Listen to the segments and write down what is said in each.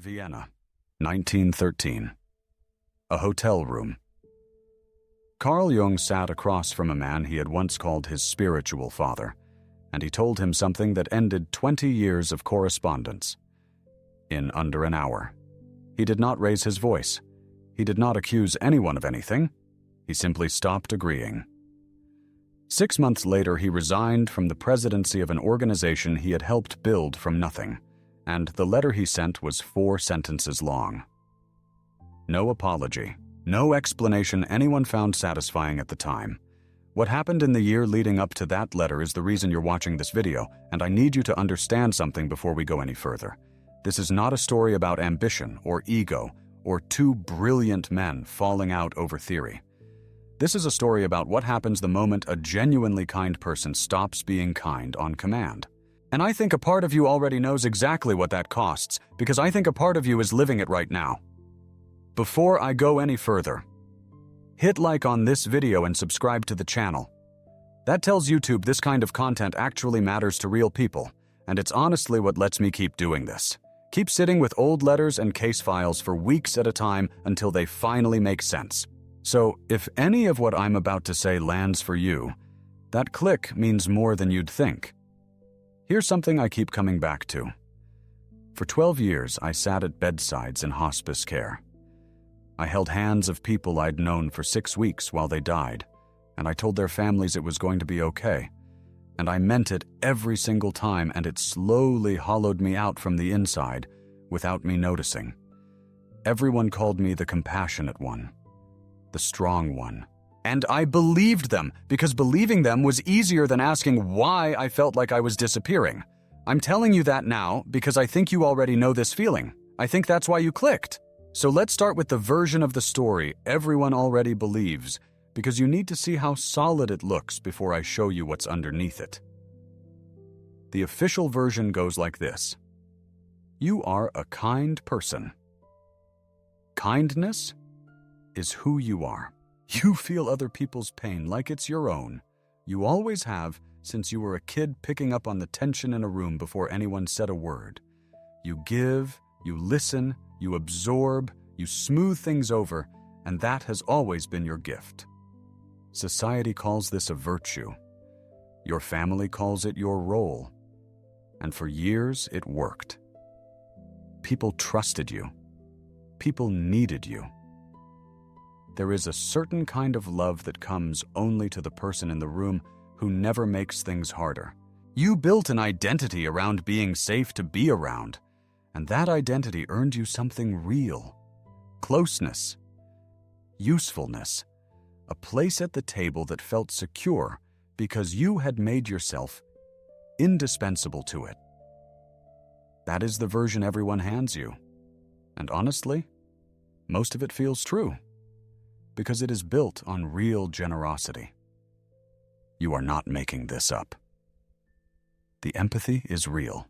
Vienna, 1913. A hotel room. Carl Jung sat across from a man he had once called his spiritual father, and he told him something that ended 20 years of correspondence. In under an hour. He did not raise his voice. He did not accuse anyone of anything. He simply stopped agreeing. 6 months later, he resigned from the presidency of an organization he had helped build from nothing, and the letter he sent was 4 sentences long. No apology, no explanation anyone found satisfying at the time. What happened in the year leading up to that letter is the reason you're watching this video, and I need you to understand something before we go any further. This is not a story about ambition or ego or 2 brilliant men falling out over theory. This is a story about what happens the moment a genuinely kind person stops being kind on command. And I think a part of you already knows exactly what that costs, because I think a part of you is living it right now. Before I go any further, hit like on this video and subscribe to the channel. That tells YouTube this kind of content actually matters to real people, and it's honestly what lets me keep doing this. Keep sitting with old letters and case files for weeks at a time until they finally make sense. So, if any of what I'm about to say lands for you, that click means more than you'd think. Here's something I keep coming back to. For 12 years, I sat at bedsides in hospice care. I held hands of people I'd known for 6 weeks while they died, and I told their families it was going to be okay. And I meant it every single time, and it slowly hollowed me out from the inside without me noticing. Everyone called me the compassionate one, the strong one. And I believed them, because believing them was easier than asking why I felt like I was disappearing. I'm telling you that now because I think you already know this feeling. I think that's why you clicked. So let's start with the version of the story everyone already believes, because you need to see how solid it looks before I show you what's underneath it. The official version goes like this. You are a kind person. Kindness is who you are. You feel other people's pain like it's your own. You always have since you were a kid picking up on the tension in a room before anyone said a word. You give, you listen, you absorb, you smooth things over, and that has always been your gift. Society calls this a virtue. Your family calls it your role. And for years, it worked. People trusted you. People needed you. There is a certain kind of love that comes only to the person in the room who never makes things harder. You built an identity around being safe to be around, and that identity earned you something real. Closeness. Usefulness. A place at the table that felt secure because you had made yourself indispensable to it. That is the version everyone hands you. And honestly, most of it feels true, because it is built on real generosity. You are not making this up. The empathy is real.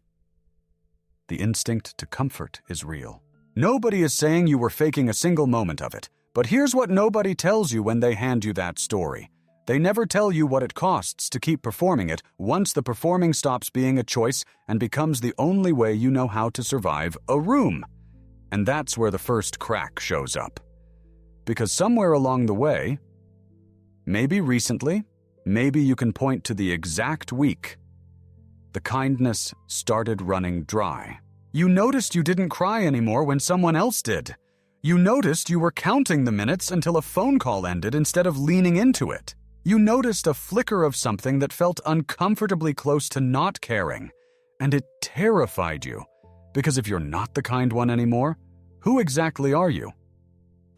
The instinct to comfort is real. Nobody is saying you were faking a single moment of it, but here's what nobody tells you when they hand you that story. They never tell you what it costs to keep performing it once the performing stops being a choice and becomes the only way you know how to survive a room. And that's where the first crack shows up. Because somewhere along the way, maybe recently, maybe you can point to the exact week, the kindness started running dry. You noticed you didn't cry anymore when someone else did. You noticed you were counting the minutes until a phone call ended instead of leaning into it. You noticed a flicker of something that felt uncomfortably close to not caring, and it terrified you. Because if you're not the kind one anymore, who exactly are you?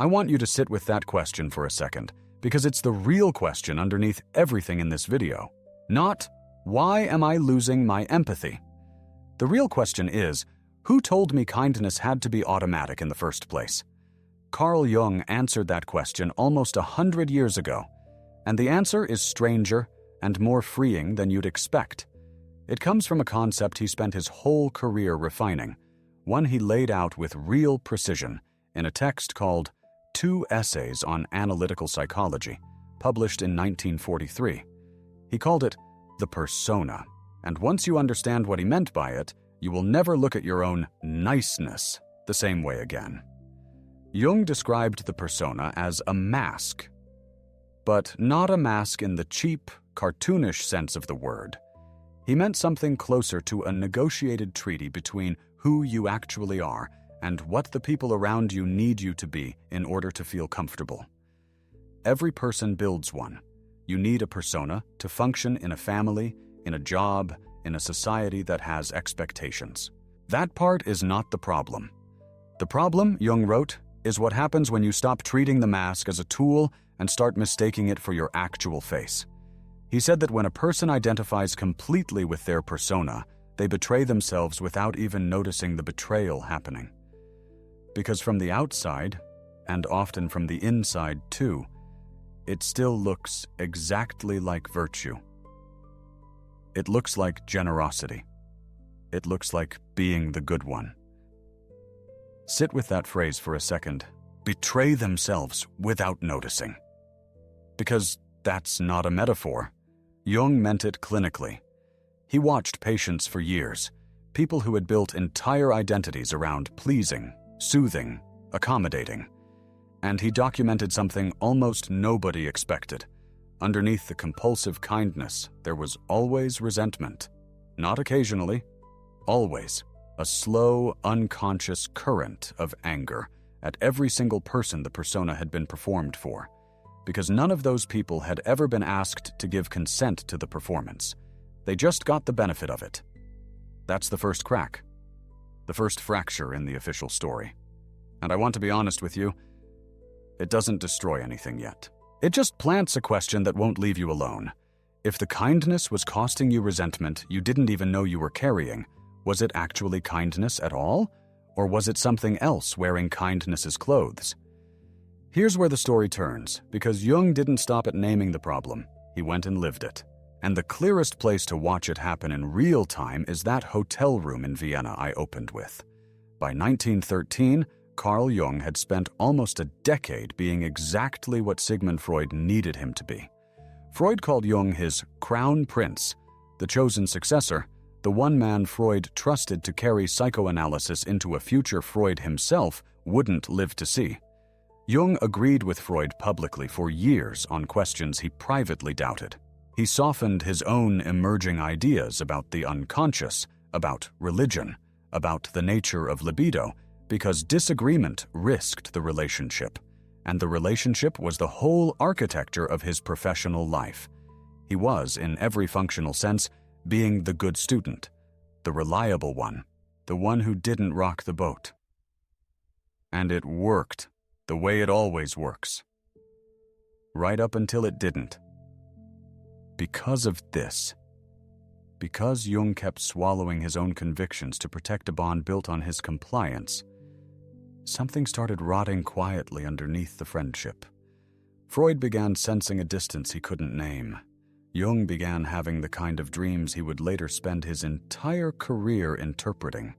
I want you to sit with that question for a second, because it's the real question underneath everything in this video. Not, why am I losing my empathy? The real question is, who told me kindness had to be automatic in the first place? Carl Jung answered that question almost 100 years ago, and the answer is stranger and more freeing than you'd expect. It comes from a concept he spent his whole career refining, one he laid out with real precision in a text called 2 Essays on Analytical Psychology, published in 1943. He called it the persona, and once you understand what he meant by it, you will never look at your own niceness the the same way again. Jung described the persona as a mask, but not a mask in the cheap, cartoonish sense of the word. He meant something closer to a negotiated treaty between who you actually are and what the people around you need you to be in order to feel comfortable. Every person builds one. You need a persona to function in a family, in a job, in a society that has expectations. That part is not the problem. The problem, Jung wrote, is what happens when you stop treating the mask as a tool and start mistaking it for your actual face. He said that when a person identifies completely with their persona, they betray themselves without even noticing the betrayal happening. Because from the outside, and often from the inside too, it still looks exactly like virtue. It looks like generosity. It looks like being the good one. Sit with that phrase for a second. Betray themselves without noticing. Because that's not a metaphor. Jung meant it clinically. He watched patients for years, people who had built entire identities around pleasing, soothing, accommodating. And he documented something almost nobody expected. Underneath the compulsive kindness, there was always resentment. Not occasionally, always. A slow, unconscious current of anger at every single person the persona had been performed for, because none of those people had ever been asked to give consent to the performance. They just got the benefit of it. That's the first crack, the first fracture in the official story. And I want to be honest with you, it doesn't destroy anything yet. It just plants a question that won't leave you alone. If the kindness was costing you resentment you didn't even know you were carrying, was it actually kindness at all? Or was it something else wearing kindness's clothes? Here's where the story turns, because Jung didn't stop at naming the problem. He went and lived it. And the clearest place to watch it happen in real time is that hotel room in Vienna I opened with. By 1913, Carl Jung had spent almost a decade being exactly what Sigmund Freud needed him to be. Freud called Jung his crown prince, the chosen successor, the one man Freud trusted to carry psychoanalysis into a future Freud himself wouldn't live to see. Jung agreed with Freud publicly for years on questions he privately doubted. He softened his own emerging ideas about the unconscious, about religion, about the nature of libido, because disagreement risked the relationship, and the relationship was the whole architecture of his professional life. He was, in every functional sense, being the good student, the reliable one, the one who didn't rock the boat. And it worked, the way it always works. Right up until it didn't. Because of this, because Jung kept swallowing his own convictions to protect a bond built on his compliance, something started rotting quietly underneath the friendship. Freud began sensing a distance he couldn't name. Jung began having the kind of dreams he would later spend his entire career interpreting.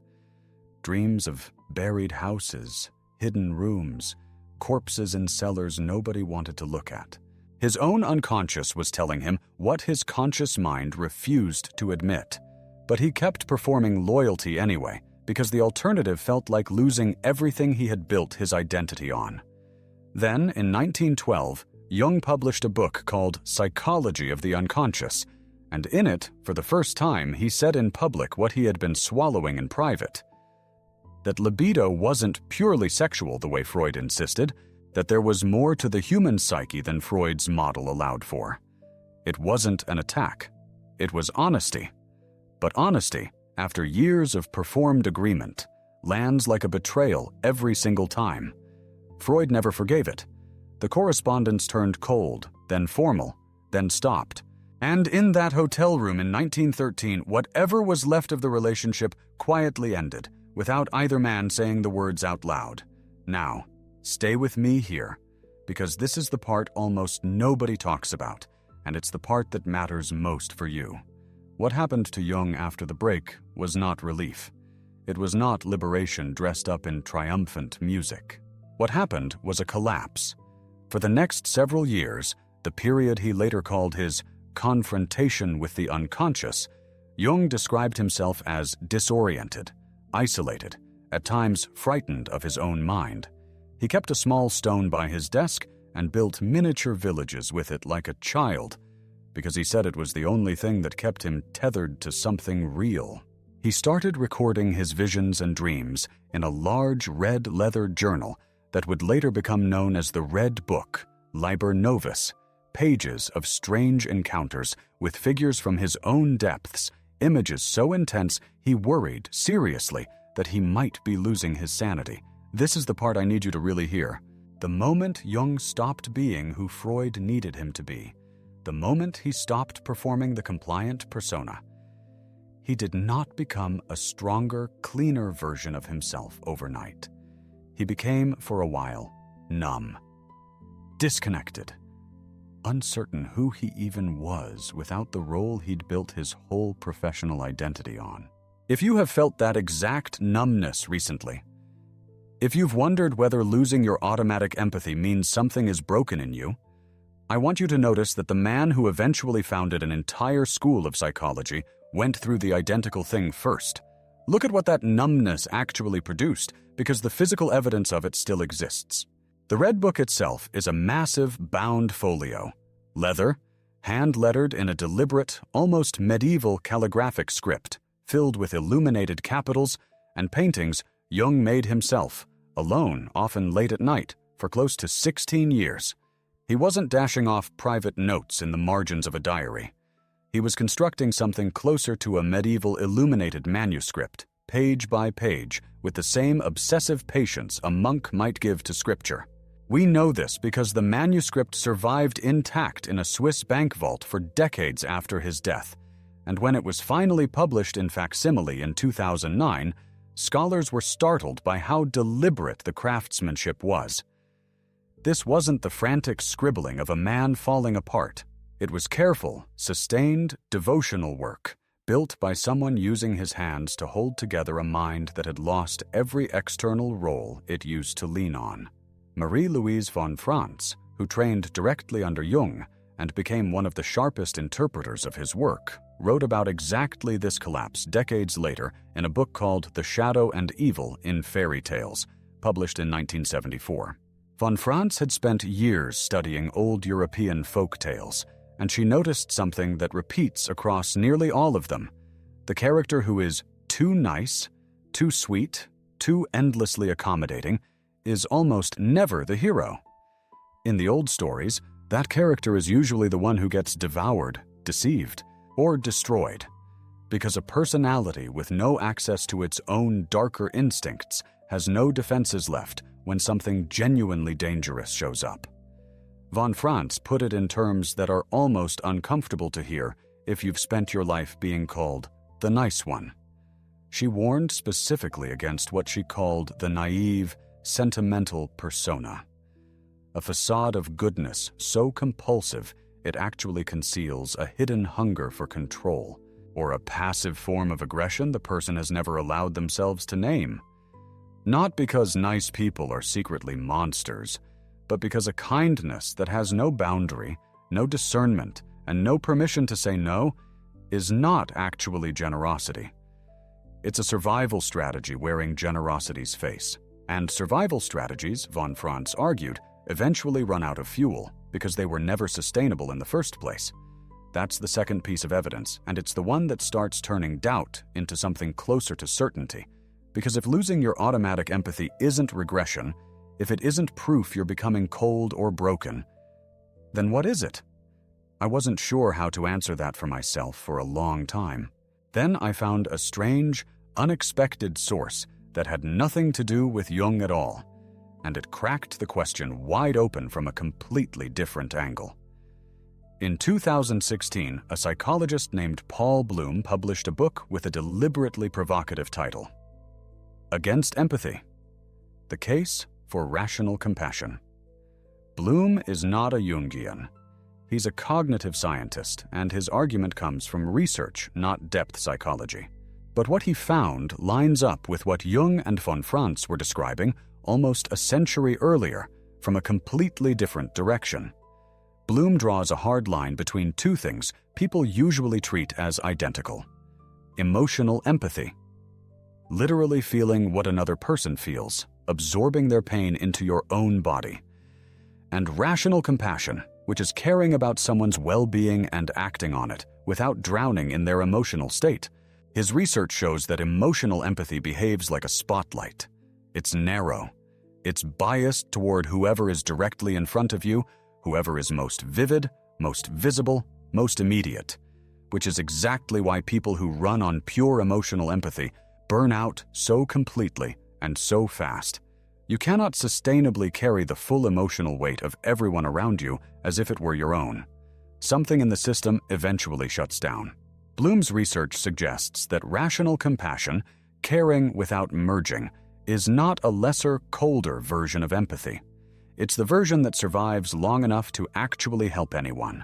Dreams of buried houses, hidden rooms, corpses in cellars nobody wanted to look at. His own unconscious was telling him what his conscious mind refused to admit. But he kept performing loyalty anyway, because the alternative felt like losing everything he had built his identity on. Then, in 1912, Jung published a book called Psychology of the Unconscious, and in it, for the first time, he said in public what he had been swallowing in private. That libido wasn't purely sexual the way Freud insisted, that there was more to the human psyche than Freud's model allowed for. It wasn't an attack. It was honesty. But honesty, after years of performed agreement, lands like a betrayal every single time. Freud never forgave it. The correspondence turned cold, then formal, then stopped. And in that hotel room in 1913, whatever was left of the relationship quietly ended, without either man saying the words out loud. Now, stay with me here, because this is the part almost nobody talks about, and it's the part that matters most for you. What happened to Jung after the break was not relief. It was not liberation dressed up in triumphant music. What happened was a collapse. For the next several years, the period he later called his confrontation with the unconscious, Jung described himself as disoriented, isolated, at times frightened of his own mind. He kept a small stone by his desk and built miniature villages with it like a child, because he said it was the only thing that kept him tethered to something real. He started recording his visions and dreams in a large red leather journal that would later become known as the Red Book, Liber Novus, pages of strange encounters with figures from his own depths, images so intense he worried, seriously, that he might be losing his sanity. This is the part I need you to really hear. The moment Jung stopped being who Freud needed him to be, the moment he stopped performing the compliant persona, he did not become a stronger, cleaner version of himself overnight. He became, for a while, numb, disconnected, uncertain who he even was without the role he'd built his whole professional identity on. If you have felt that exact numbness recently, if you've wondered whether losing your automatic empathy means something is broken in you, I want you to notice that the man who eventually founded an entire school of psychology went through the identical thing first. Look at what that numbness actually produced, because the physical evidence of it still exists. The Red Book itself is a massive bound folio, leather, hand-lettered in a deliberate, almost medieval calligraphic script, filled with illuminated capitals and paintings Jung made himself, alone, often late at night, for close to 16 years. He wasn't dashing off private notes in the margins of a diary. He was constructing something closer to a medieval illuminated manuscript, page by page, with the same obsessive patience a monk might give to scripture. We know this because the manuscript survived intact in a Swiss bank vault for decades after his death, and when it was finally published in facsimile in 2009, scholars were startled by how deliberate the craftsmanship was. This wasn't the frantic scribbling of a man falling apart. It was careful, sustained, devotional work, built by someone using his hands to hold together a mind that had lost every external role it used to lean on. Marie-Louise von Franz, who trained directly under Jung and became one of the sharpest interpreters of his work, wrote about exactly this collapse decades later in a book called The Shadow and Evil in Fairy Tales, published in 1974. Von Franz had spent years studying old European folk tales, and she noticed something that repeats across nearly all of them. The character who is too nice, too sweet, too endlessly accommodating is almost never the hero. In the old stories, that character is usually the one who gets devoured, deceived, or destroyed, because a personality with no access to its own darker instincts has no defenses left when something genuinely dangerous shows up. Von Franz put it in terms that are almost uncomfortable to hear if you've spent your life being called the nice one. She warned specifically against what she called the naive, sentimental persona, a facade of goodness so compulsive it actually conceals a hidden hunger for control, or a passive form of aggression the person has never allowed themselves to name. Not because nice people are secretly monsters, but because a kindness that has no boundary, no discernment, and no permission to say no is not actually generosity. It's a survival strategy wearing generosity's face. And survival strategies, von Franz argued, eventually run out of fuel because they were never sustainable in the first place. That's the second piece of evidence, and it's the one that starts turning doubt into something closer to certainty. Because if losing your automatic empathy isn't regression, if it isn't proof you're becoming cold or broken, then what is it? I wasn't sure how to answer that for myself for a long time. Then I found a strange, unexpected source that had nothing to do with Jung at all, and it cracked the question wide open from a completely different angle. In 2016, a psychologist named Paul Bloom published a book with a deliberately provocative title, Against Empathy: The Case for Rational Compassion. Bloom is not a Jungian. He's a cognitive scientist, and his argument comes from research, not depth psychology. But what he found lines up with what Jung and von Franz were describing almost a century earlier from a completely different direction. Bloom draws a hard line between two things people usually treat as identical: emotional empathy, literally feeling what another person feels, absorbing their pain into your own body. And rational compassion, which is caring about someone's well-being and acting on it without drowning in their emotional state. His research shows that emotional empathy behaves like a spotlight. It's narrow. It's biased toward whoever is directly in front of you, whoever is most vivid, most visible, most immediate, which is exactly why people who run on pure emotional empathy burn out so completely and so fast. You cannot sustainably carry the full emotional weight of everyone around you as if it were your own. Something in the system eventually shuts down. Bloom's research suggests that rational compassion, caring without merging, is not a lesser, colder version of empathy. It's the version that survives long enough to actually help anyone.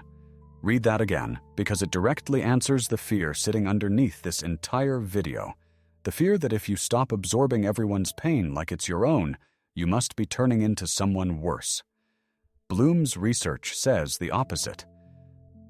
Read that again, because it directly answers the fear sitting underneath this entire video. The fear that if you stop absorbing everyone's pain like it's your own, you must be turning into someone worse. Bloom's research says the opposite.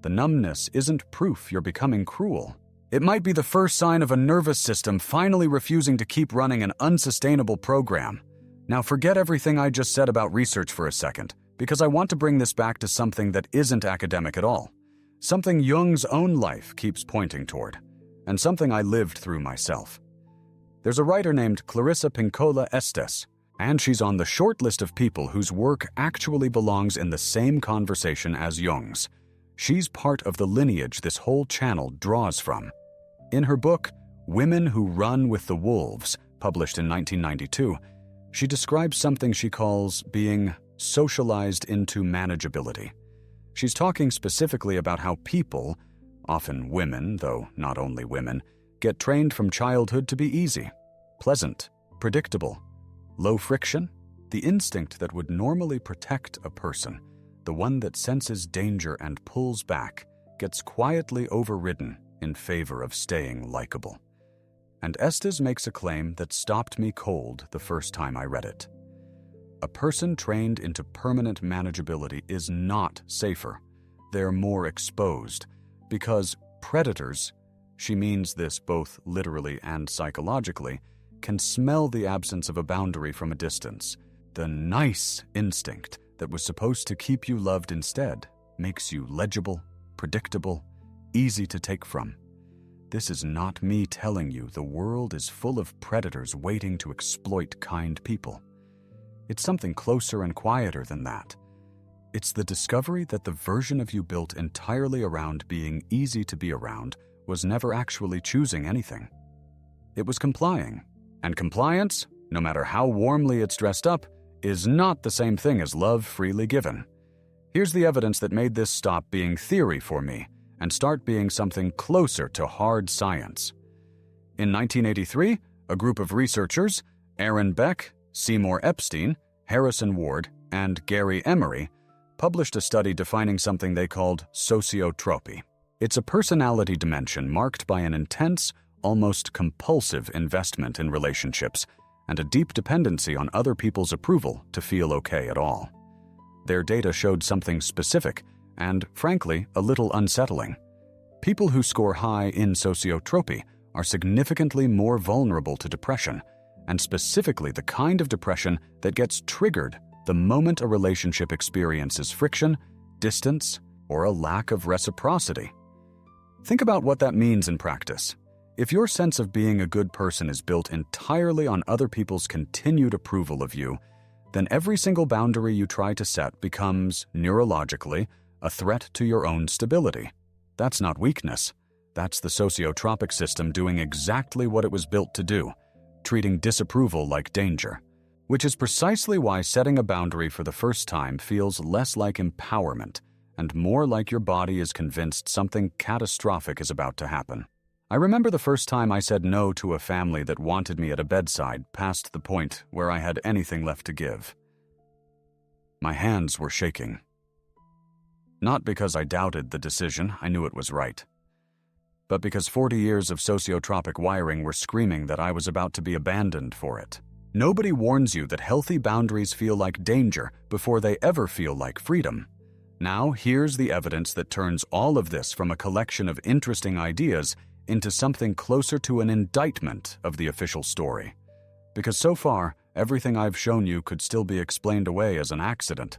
The numbness isn't proof you're becoming cruel. It might be the first sign of a nervous system finally refusing to keep running an unsustainable program. Now forget everything I just said about research for a second, because I want to bring this back to something that isn't academic at all. Something Jung's own life keeps pointing toward, and something I lived through myself. There's a writer named Clarissa Pinkola Estés, and she's on the short list of people whose work actually belongs in the same conversation as Jung's. She's part of the lineage this whole channel draws from. In her book, Women Who Run with the Wolves, published in 1992, she describes something she calls being socialized into manageability. She's talking specifically about how people, often women, though not only women, get trained from childhood to be easy, pleasant, predictable, low friction. The instinct that would normally protect a person, the one that senses danger and pulls back, gets quietly overridden in favor of staying likable. And Estés makes a claim that stopped me cold the first time I read it. A person trained into permanent manageability is not safer. They're more exposed, because predators, she means this both literally and psychologically, can smell the absence of a boundary from a distance. The nice instinct that was supposed to keep you loved instead makes you legible, predictable, easy to take from. This is not me telling you the world is full of predators waiting to exploit kind people. It's something closer and quieter than that. It's the discovery that the version of you built entirely around being easy to be around was never actually choosing anything. It was complying. And compliance, no matter how warmly it's dressed up, is not the same thing as love freely given. Here's the evidence that made this stop being theory for me and start being something closer to hard science. In 1983, a group of researchers, Aaron Beck, Seymour Epstein, Harrison Ward, and Gary Emery, published a study defining something they called sociotropy. It's a personality dimension marked by an intense, almost compulsive investment in relationships and a deep dependency on other people's approval to feel okay at all. Their data showed something specific and, frankly, a little unsettling. People who score high in sociotropy are significantly more vulnerable to depression, and specifically the kind of depression that gets triggered the moment a relationship experiences friction, distance, or a lack of reciprocity. Think about what that means in practice. If your sense of being a good person is built entirely on other people's continued approval of you, then every single boundary you try to set becomes, neurologically, a threat to your own stability. That's not weakness. That's the sociotropic system doing exactly what it was built to do, treating disapproval like danger, which is precisely why setting a boundary for the first time feels less like empowerment and more like your body is convinced something catastrophic is about to happen. I remember the first time I said no to a family that wanted me at a bedside past the point where I had anything left to give. My hands were shaking. Not because I doubted the decision, I knew it was right, but because 40 years of sociotropic wiring were screaming that I was about to be abandoned for it. Nobody warns you that healthy boundaries feel like danger before they ever feel like freedom. Now, here's the evidence that turns all of this from a collection of interesting ideas into something closer to an indictment of the official story. Because so far, everything I've shown you could still be explained away as an accident.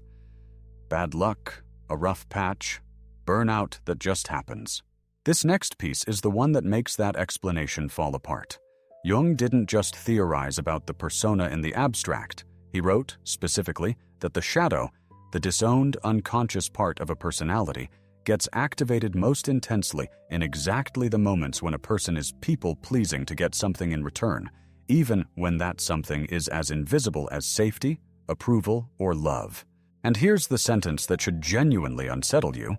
Bad luck, a rough patch, burnout that just happens. This next piece is the one that makes that explanation fall apart. Jung didn't just theorize about the persona in the abstract. He wrote, specifically, that the shadow, the disowned, unconscious part of a personality, gets activated most intensely in exactly the moments when a person is people-pleasing to get something in return, even when that something is as invisible as safety, approval, or love. And here's the sentence that should genuinely unsettle you.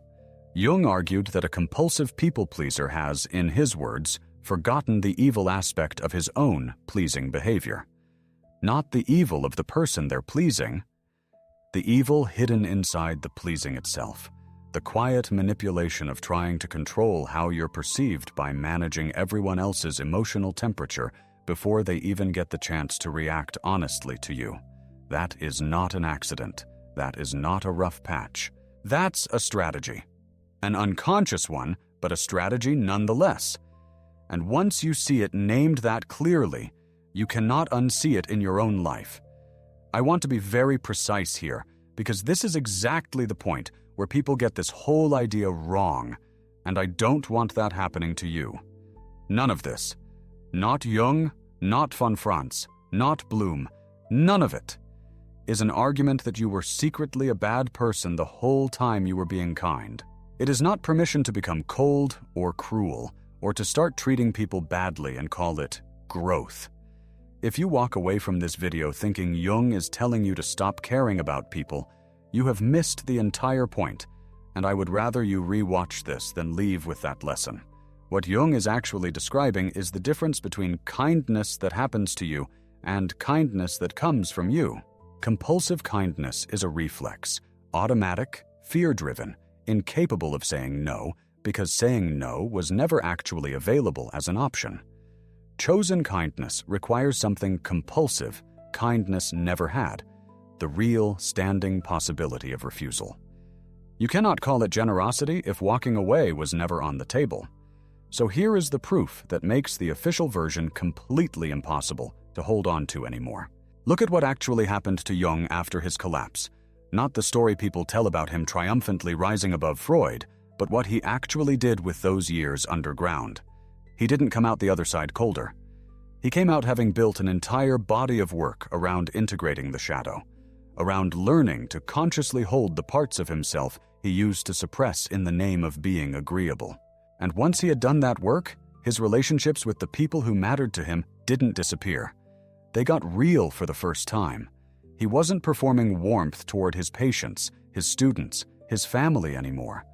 Jung argued that a compulsive people-pleaser has, in his words, forgotten the evil aspect of his own pleasing behavior. Not the evil of the person they're pleasing, the evil hidden inside the pleasing itself, the quiet manipulation of trying to control how you're perceived by managing everyone else's emotional temperature before they even get the chance to react honestly to you. That is not an accident. That is not a rough patch. That's a strategy. An unconscious one, but a strategy nonetheless. And once you see it named that clearly, you cannot unsee it in your own life. I want to be very precise here, because this is exactly the point where people get this whole idea wrong, and I don't want that happening to you. None of this. Not Jung, not von Franz, not Bloom, none of it is an argument that you were secretly a bad person the whole time you were being kind. It is not permission to become cold or cruel, or to start treating people badly and call it growth. If you walk away from this video thinking Jung is telling you to stop caring about people, you have missed the entire point, and I would rather you re-watch this than leave with that lesson. What Jung is actually describing is the difference between kindness that happens to you and kindness that comes from you. Compulsive kindness is a reflex, automatic, fear-driven, incapable of saying no, because saying no was never actually available as an option. Chosen kindness requires something compulsive kindness never had, the real, standing possibility of refusal. You cannot call it generosity if walking away was never on the table. So here is the proof that makes the official version completely impossible to hold on to anymore. Look at what actually happened to Jung after his collapse. Not the story people tell about him triumphantly rising above Freud, but what he actually did with those years underground. He didn't come out the other side colder. He came out having built an entire body of work around integrating the shadow, around learning to consciously hold the parts of himself he used to suppress in the name of being agreeable. And once he had done that work, his relationships with the people who mattered to him didn't disappear. They got real for the first time. He wasn't performing warmth toward his patients, his students, his family anymore.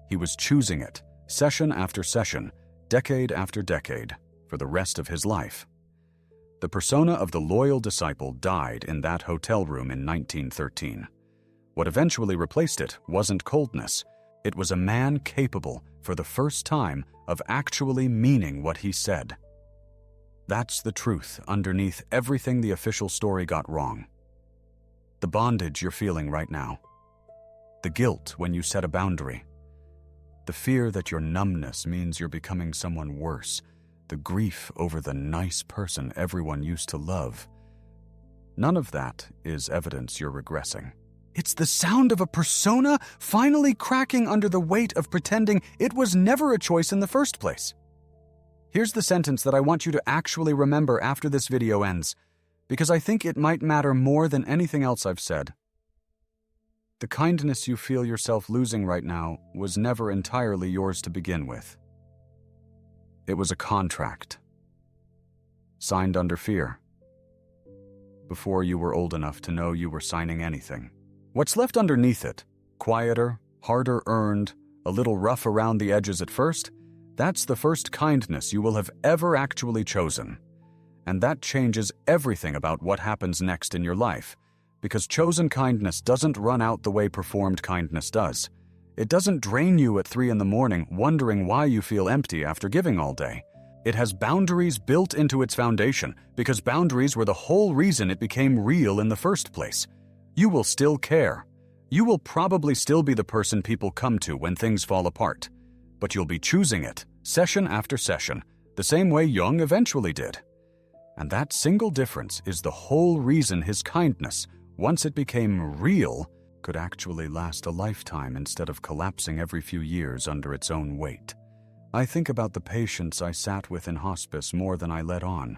He was choosing it, session after session, decade after decade, for the rest of his life. The persona of the loyal disciple died in that hotel room in 1913. What eventually replaced it wasn't coldness. It was a man capable, for the first time, of actually meaning what he said. That's the truth underneath everything the official story got wrong. The bondage you're feeling right now. The guilt when you set a boundary. The fear that your numbness means you're becoming someone worse. The grief over the nice person everyone used to love. None of that is evidence you're regressing. It's the sound of a persona finally cracking under the weight of pretending it was never a choice in the first place. Here's the sentence that I want you to actually remember after this video ends, because I think it might matter more than anything else I've said. The kindness you feel yourself losing right now was never entirely yours to begin with. It was a contract, signed under fear, before you were old enough to know you were signing anything. What's left underneath it, quieter, harder earned, a little rough around the edges at first, that's the first kindness you will have ever actually chosen. And that changes everything about what happens next in your life, because chosen kindness doesn't run out the way performed kindness does. It doesn't drain you at 3 a.m. wondering why you feel empty after giving all day. It has boundaries built into its foundation, because boundaries were the whole reason it became real in the first place. You will still care. You will probably still be the person people come to when things fall apart. But you'll be choosing it, session after session, the same way Jung eventually did. And that single difference is the whole reason his kindness, once it became real, could actually last a lifetime instead of collapsing every few years under its own weight. I think about the patients I sat with in hospice more than I let on.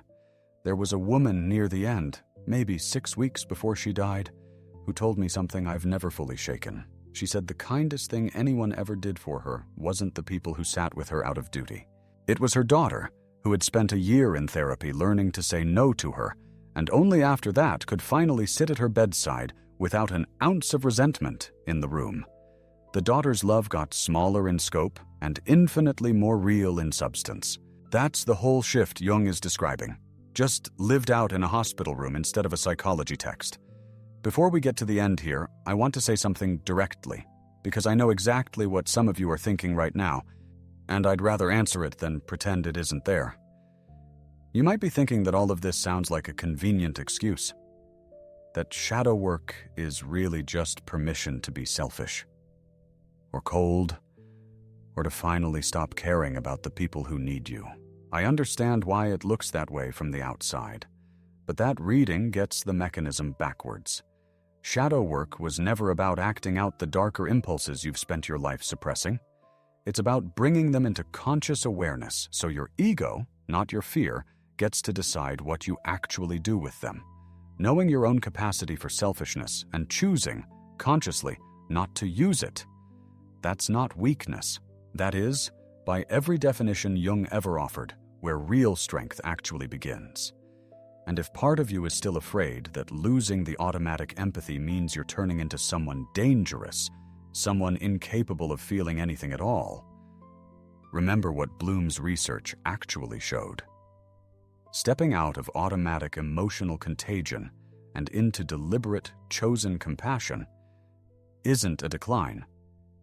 There was a woman near the end, maybe 6 weeks before she died, who told me something I've never fully shaken. She said the kindest thing anyone ever did for her wasn't the people who sat with her out of duty. It was her daughter, who had spent a year in therapy learning to say no to her, and only after that could finally sit at her bedside without an ounce of resentment in the room. The daughter's love got smaller in scope and infinitely more real in substance. That's the whole shift Jung is describing, just lived out in a hospital room instead of a psychology text. Before we get to the end here, I want to say something directly, because I know exactly what some of you are thinking right now, and I'd rather answer it than pretend it isn't there. You might be thinking that all of this sounds like a convenient excuse, that shadow work is really just permission to be selfish, or cold, or to finally stop caring about the people who need you. I understand why it looks that way from the outside, but that reading gets the mechanism backwards. Shadow work was never about acting out the darker impulses you've spent your life suppressing. It's about bringing them into conscious awareness so your ego, not your fear, gets to decide what you actually do with them. Knowing your own capacity for selfishness and choosing, consciously, not to use it. That's not weakness. That is, by every definition Jung ever offered, where real strength actually begins. And if part of you is still afraid that losing the automatic empathy means you're turning into someone dangerous, someone incapable of feeling anything at all, remember what Bloom's research actually showed. Stepping out of automatic emotional contagion and into deliberate, chosen compassion isn't a decline.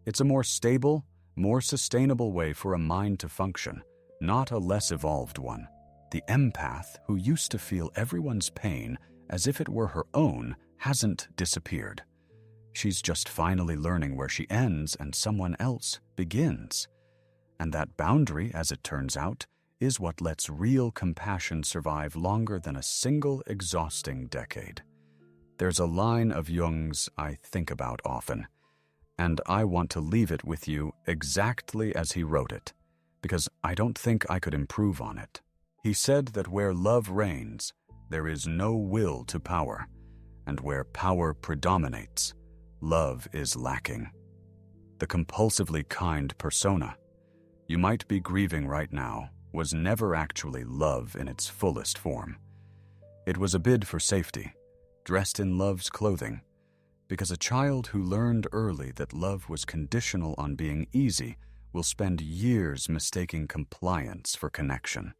It's a more stable, more sustainable way for a mind to function, not a less evolved one. The empath, who used to feel everyone's pain as if it were her own, hasn't disappeared. She's just finally learning where she ends and someone else begins. And that boundary, as it turns out, is what lets real compassion survive longer than a single exhausting decade. There's a line of Jung's I think about often, and I want to leave it with you exactly as he wrote it, because I don't think I could improve on it. He said that where love reigns, there is no will to power, and where power predominates, love is lacking. The compulsively kind persona you might be grieving right now was never actually love in its fullest form. It was a bid for safety, dressed in love's clothing, because a child who learned early that love was conditional on being easy will spend years mistaking compliance for connection.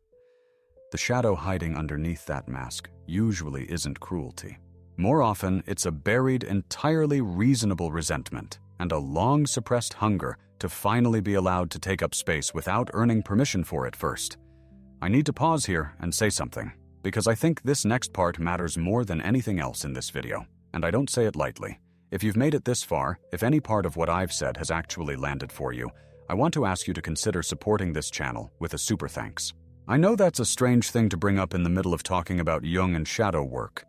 The shadow hiding underneath that mask usually isn't cruelty. More often, it's a buried, entirely reasonable resentment and a long-suppressed hunger to finally be allowed to take up space without earning permission for it first. I need to pause here and say something, because I think this next part matters more than anything else in this video, and I don't say it lightly. If you've made it this far, if any part of what I've said has actually landed for you, I want to ask you to consider supporting this channel with a super thanks. I know that's a strange thing to bring up in the middle of talking about Jung and shadow work,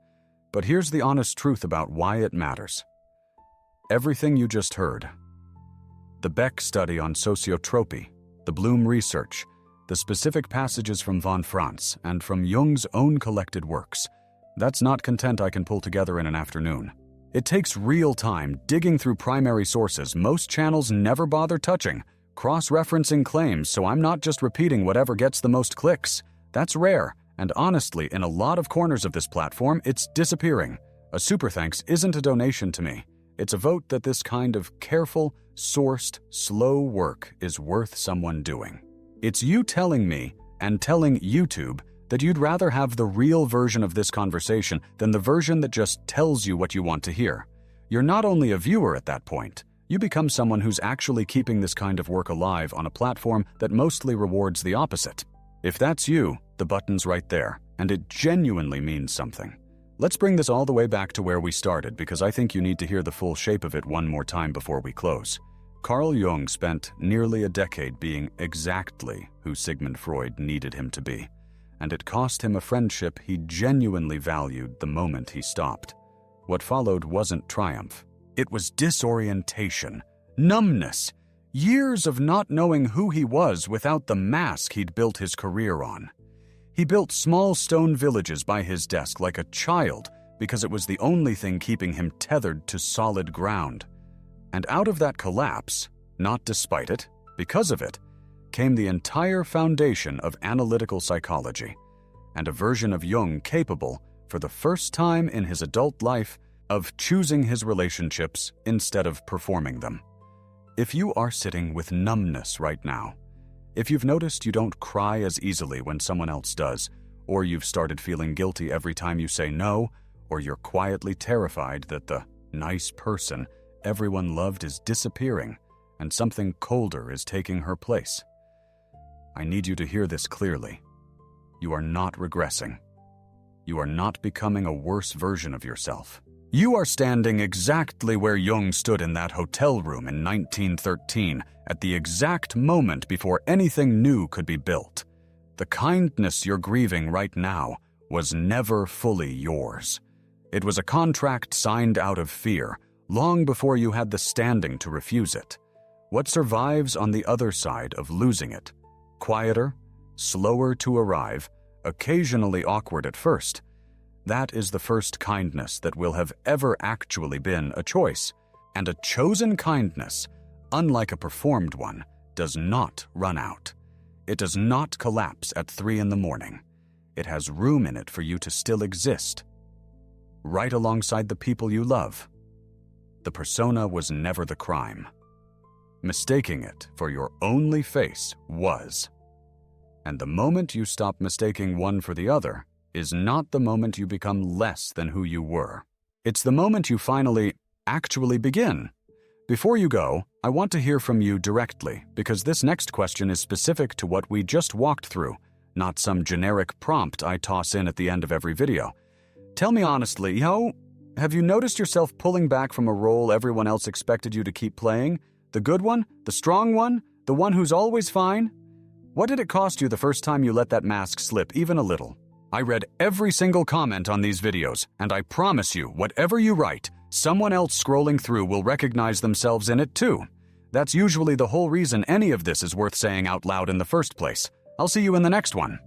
but here's the honest truth about why it matters. Everything you just heard, the Beck study on sociotropy, the Bloom research, the specific passages from von Franz, and from Jung's own collected works, that's not content I can pull together in an afternoon. It takes real time digging through primary sources most channels never bother touching, cross-referencing claims so I'm not just repeating whatever gets the most clicks. That's rare, and honestly, in a lot of corners of this platform, it's disappearing. A super thanks isn't a donation to me. It's a vote that this kind of careful, sourced, slow work is worth someone doing. It's you telling me, and telling YouTube, that you'd rather have the real version of this conversation than the version that just tells you what you want to hear. You're not only a viewer at that point, you become someone who's actually keeping this kind of work alive on a platform that mostly rewards the opposite. If that's you, the button's right there, and it genuinely means something. Let's bring this all the way back to where we started because I think you need to hear the full shape of it one more time before we close. Carl Jung spent nearly a decade being exactly who Sigmund Freud needed him to be, and it cost him a friendship he genuinely valued the moment he stopped. What followed wasn't triumph. It was disorientation, numbness, years of not knowing who he was without the mask he'd built his career on. He built small stone villages by his desk like a child because it was the only thing keeping him tethered to solid ground. And out of that collapse, not despite it, because of it, came the entire foundation of analytical psychology, and a version of Jung capable, for the first time in his adult life, of choosing his relationships instead of performing them. If you are sitting with numbness right now, if you've noticed you don't cry as easily when someone else does, or you've started feeling guilty every time you say no, or you're quietly terrified that the nice person everyone loved is disappearing and something colder is taking her place, I need you to hear this clearly. You are not regressing. You are not becoming a worse version of yourself. You are standing exactly where Jung stood in that hotel room in 1913, at the exact moment before anything new could be built. The kindness you're grieving right now was never fully yours. It was a contract signed out of fear, long before you had the standing to refuse it. What survives on the other side of losing it? Quieter, slower to arrive, occasionally awkward at first. That is the first kindness that will have ever actually been a choice. And a chosen kindness, unlike a performed one, does not run out. It does not collapse at 3 a.m. It has room in it for you to still exist, right alongside the people you love. The persona was never the crime. Mistaking it for your only face was. And the moment you stop mistaking one for the other is not the moment you become less than who you were. It's the moment you finally actually begin. Before you go, I want to hear from you directly, because this next question is specific to what we just walked through, not some generic prompt I toss in at the end of every video. Tell me honestly, have you noticed yourself pulling back from a role everyone else expected you to keep playing? The good one? The strong one? The one who's always fine? What did it cost you the first time you let that mask slip even a little? I read every single comment on these videos, and I promise you, whatever you write, someone else scrolling through will recognize themselves in it too. That's usually the whole reason any of this is worth saying out loud in the first place. I'll see you in the next one.